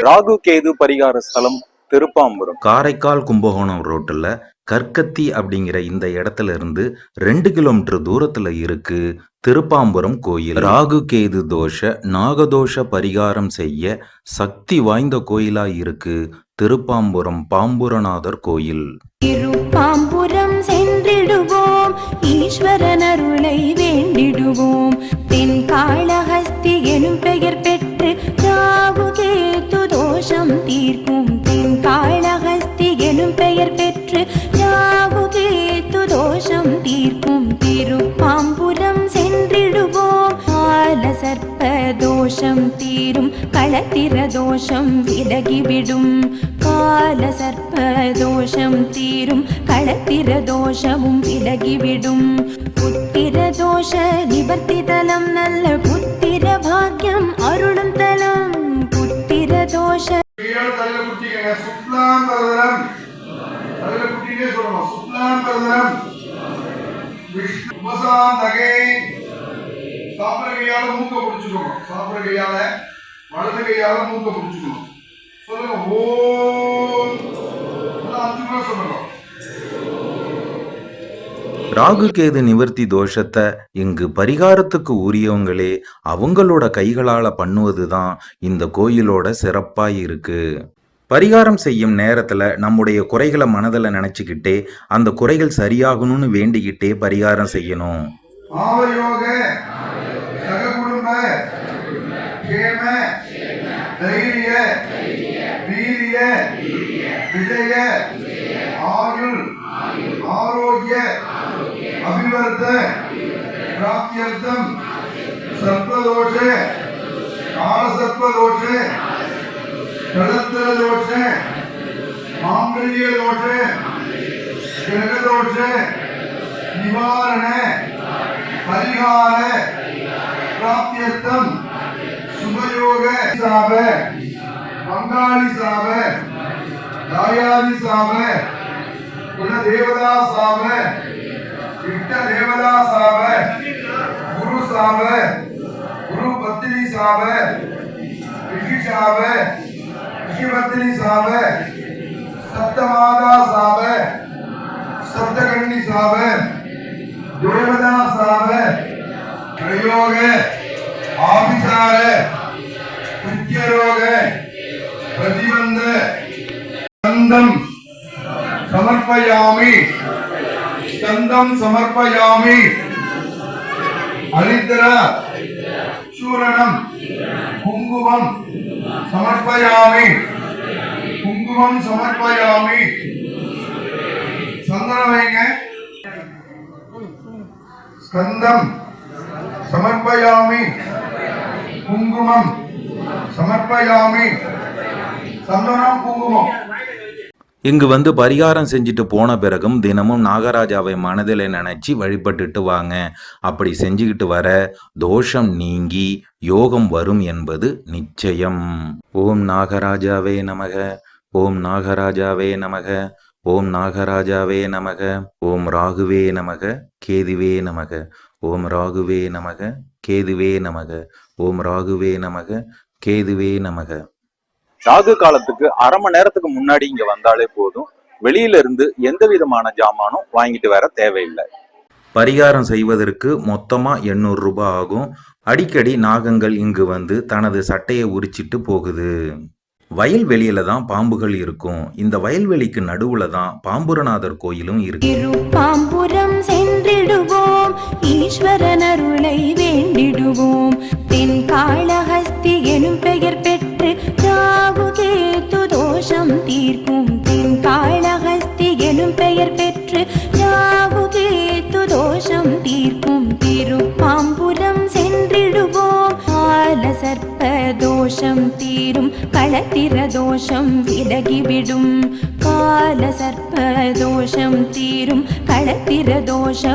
ராகு கேது பரிகார ஸ்தலம் திருப்பாம்புரம். காரைக்கால் கும்பகோணம் ரோட்டில் கற்கத்தி அப்படிங்கிற இந்த இடத்துல இருந்து 2 கிலோமீட்டர் தூரத்துல இருக்கு திருப்பாம்புரம் கோயில். ராகு கேது தோஷ நாகதோஷ பரிகாரம் செய்ய சக்தி வாய்ந்த கோயிலா இருக்கு திருப்பாம்புரம் பாம்புரநாதர் கோயில். திருப்பாம்புரம் சென்றிடுவோம், ஈஸ்வரன் அருளை வேண்டிடுவோம். தென் காளஹஸ்தி எனும் பெயர் பெற்று ராகு கேது தோஷம் தீர்க்கும். தென் காளஹஸ்தி எனும் பெயர் பெற்று ராகு கேது தோஷம் தீர்க்கும். திருப்பாம்புரம் சென்றிடுவோம், கால சர்ப்ப தோஷம் தீரும், களத்திர தோஷம் விலகிவிடும். கால சர்ப்ப தோஷம் தீரும், களத்திர தோஷமும் விலகிவிடும். புத்திர தோஷ நிவர்த்தி தலம், நல்ல புத்திர பாக்கியம் அருளும் தலம். புத்திர தோஷ சாப்பிடுகையால மூக்க பிடிச்சுக்கணும், சாப்பிடுகையால வலது கையால மூக்க பிடிச்சுக்கணும். சொல்லுங்க ஓம். 5 முறை சொல்லணும். ராகு கேது நிவர்த்தி தோஷத்தை இங்கு பரிகாரத்துக்கு உரியவங்களே அவங்களோட கைகளால பண்ணுவதுதான் இந்த கோயிலோட சிறப்பாய் இருக்கு. பரிகாரம் செய்யும் நேரத்துல நம்முடைய குறைகளை மனதில் நினைச்சுக்கிட்டே அந்த குறைகள் சரியாகணும்னு வேண்டிக்கிட்டே பரிகாரம் செய்யணும். ஆவயோக சககுடும்ப கேம தைரிய வீரிய விஜய ஆயுள் ஆரோக்கிய அபிவர்த்த பிராப்தியர்த்தம் சர்ப்பதோஷ காலசர்ப்பதோஷ கடத்திர தோஷ மாங்கல்ய தோஷ கிரகதோஷ நிவாரண பரிகார பிராப்தியர்த்தம் சுபயோக சாப பங்காளி சாப தாயாதி சாப குல தேவதா சாப இஷ்ட தேவதா சாப குரு சாப குரு பத்தினி சாப ரிஷி சாப ரிஷி பத்தினி சாப சப்தமாதா சாப சப்தகண்ணி சாப தேவதா சாப பிரயோக ஆபிசார நித்யரோக பிரதிபந்த ஸ்கந்தம் சமர்ப்பயாமி ஸ்கந்தம் சமர்ப்பயாமி ஹரித்ர சூரணம் குங்குமம் சமர்ப்பயாமி குங்குமம் சமர்ப்பயாமி. சந்தனம் வைங்க. ஸ்கந்தம் சமர்ப்பயாமி குங்குமம் சமர்ப்பயாமி. சந்தனம் குங்குமம். இங்கு வந்து பரிகாரம் செஞ்சுட்டு போன பிறகும் தினமும் நாகராஜாவை மனதில் நினைச்சு வழிபட்டுட்டு வாங்க. அப்படி செஞ்சுக்கிட்டு வர தோஷம் நீங்கி யோகம் வரும் என்பது நிச்சயம். ஓம் நாகராஜாவே நமக, ஓம் நாகராஜாவே நமக, ஓம் நாகராஜாவே நமக, ஓம் ராகுவே நமக, கேதுவே நமக, ஓம் ராகுவே நமக, கேதுவே நமக, ஓம் ராகுவே நமக, கேதுவே நமக. ராகு காலத்துக்கு அரை மணி நேரத்துக்கு முன்னாடி இங்க வந்தாலே போதும். வெளியில இருந்து எந்த விதமான ஜாமானும் வாங்கிட்டு வர தேவையில்லை. பரிகாரம் செய்வதற்கு மொத்தமா 800 ரூபாய் ஆகும். அடிக்கடி நாகங்கள் இங்கு வந்து தனது சட்டையை உரிச்சிட்டு போகுது. வயல்வெளியில தான் பாம்புகள் இருக்கும். இந்த வயல்வெளிக்கு நடுவுல தான் பாம்புரநாதர் கோயிலும் இருக்கு. திருப்பாம்புரம் சென்றிடுவோம், ஈஸ்வரன் அருளை வேண்டிடுவோம். தென் காளஹஸ்தி எனும் பெயர் பெற்று ராகு கேது தோஷம் தீர்க்கும். தென் காளஹஸ்தி எனும் பெயர் பெற்று ராகு கேது தோஷம் தீர்க்கும். திருப்பாம்புரம் சென்றிடுவோம், கால சர்ப்ப தோஷம் தீரும், களத்திர தோஷம் விலகிவிடும். கால சர்ப்ப தோஷம் தீரும், களத்திர தோஷம்